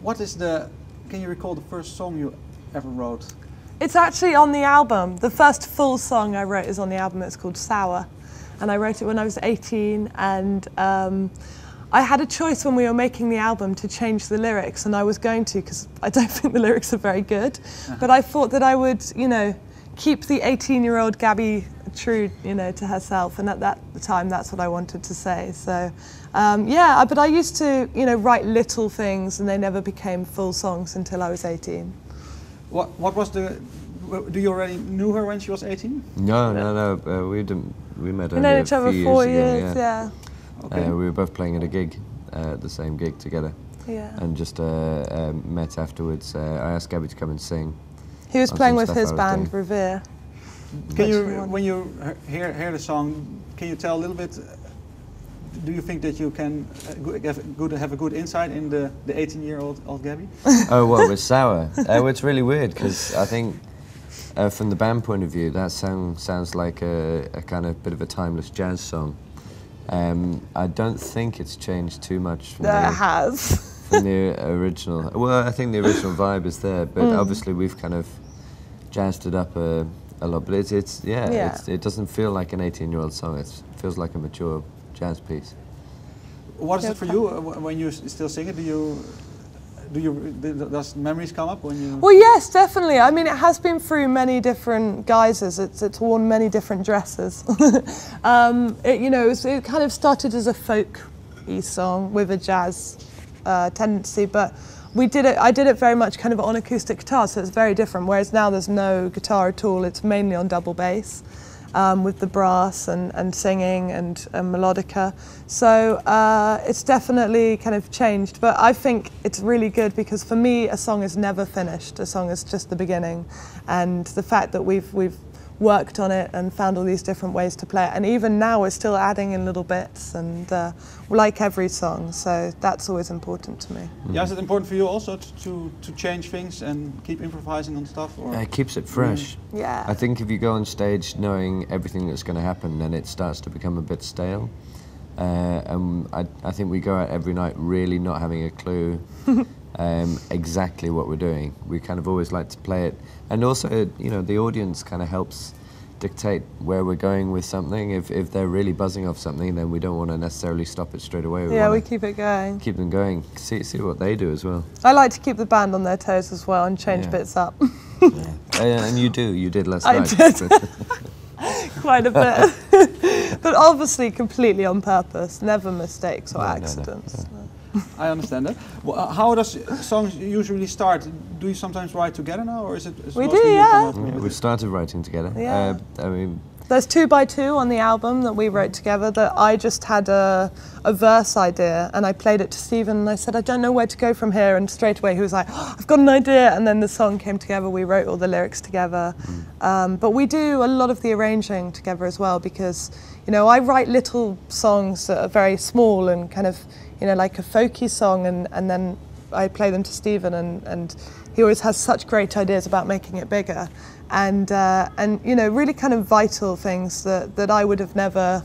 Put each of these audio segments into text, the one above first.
What is can you recall the first song you ever wrote? It's actually on the album. The first full song I wrote is on the album. It's called Sour. And I wrote it when I was 18, and I had a choice when we were making the album to change the lyrics, and I was going to, because I don't think the lyrics are very good. But I thought that I would, you know, keep the 18-year-old Gabby true, you know, to herself, and at that time, that's what I wanted to say. So, yeah, but I used to, you know, write little things, and they never became full songs until I was 18. What was the? Do you already knew her when she was 18? No. We didn't. We met We know each other 4 years. Ago, Yeah. Okay. We were both playing at a gig, the same gig together. Yeah. And just met afterwards. I asked Gabby to come and sing. He was on playing some with stuff his I was band, doing. Revere. Can you, when you hear the song, can you tell a little bit? Do you think that you can have a good insight in the 18-year-old Gabby? Oh, well, with Sour. It's really weird because I think from the band point of view, that song sounds like a kind of bit of a timeless jazz song. I don't think it's changed too much from from the original. Well, I think the original vibe is there, but obviously we've kind of jazzed it up a lot. But it doesn't feel like an 18-year-old song. It feels like a mature jazz piece. What is it for you when you still sing it? Does memories come up when you? Well, yes, definitely. I mean, it has been through many different guises. It's worn many different dresses. It kind of started as a folk-y song with a jazz tendency, but I did it very much kind of on acoustic guitar, so it's very different. Whereas now there's no guitar at all. It's mainly on double bass. With the brass and singing and melodica. So it's definitely kind of changed, but I think it's really good because for me a song is never finished. A song is just the beginning, and the fact that we've worked on it and found all these different ways to play it, and even now we're still adding in little bits, and like every song, so that's always important to me. Yeah, is it important for you also to change things and keep improvising on stuff? Or? It keeps it fresh. Yeah. I think if you go on stage knowing everything that's going to happen, then it starts to become a bit stale. And I think we go out every night really not having a clue exactly what we're doing. We kind of always like to play it, and also, you know, the audience kind of helps dictate where we're going with something. If they're really buzzing off something, then we don't want to necessarily stop it straight away. We keep it going. Keep them going. See what they do as well. I like to keep the band on their toes as well and change bits up. And you did last night. I did. Quite a bit. But obviously completely on purpose, never mistakes or accidents. No. I understand that. Well, how does songs usually start? Do you sometimes write together now, or is it? We do, yeah. We started writing together. Yeah. I mean, there's 2 by 2 on the album that we wrote together. That I just had a verse idea, and I played it to Stephen, and I said, I don't know where to go from here, and straight away he was like, oh, I've got an idea, and then the song came together. We wrote all the lyrics together, but we do a lot of the arranging together as well, because, you know, I write little songs that are very small and kind of, you know, like a folky song, and then I play them to Stephen, and he always has such great ideas about making it bigger, and you know, really kind of vital things that I would have never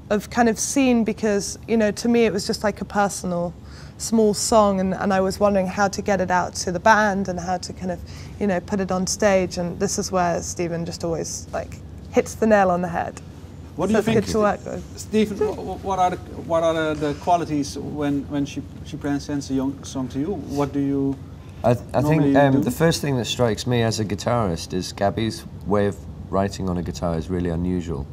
have kind of seen, because, you know, to me it was just like a personal small song, and I was wondering how to get it out to the band and how to kind of, you know, put it on stage, and this is where Stephen just always like hits the nail on the head. What do you think, to work with. Stephen? What are the qualities when she presents a young song to you? What do you? I think the first thing that strikes me as a guitarist is Gabby's way of writing on a guitar is really unusual.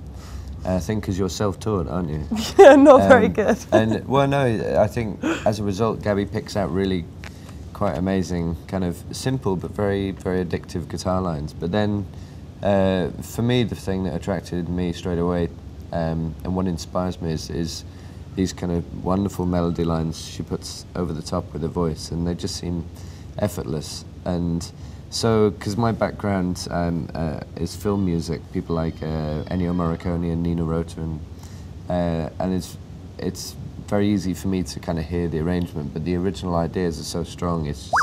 I think because you're self-taught, aren't you? Yeah, not very good. And well, no, I think as a result, Gabby picks out really quite amazing, kind of simple but very, very addictive guitar lines. But then, for me, the thing that attracted me straight away, and what inspires me is these kind of wonderful melody lines she puts over the top with her voice, and they just seem effortless. And so, because my background is film music, people like Ennio Morricone and Nino Rota, and it's very easy for me to kind of hear the arrangement, but the original ideas are so strong. It's just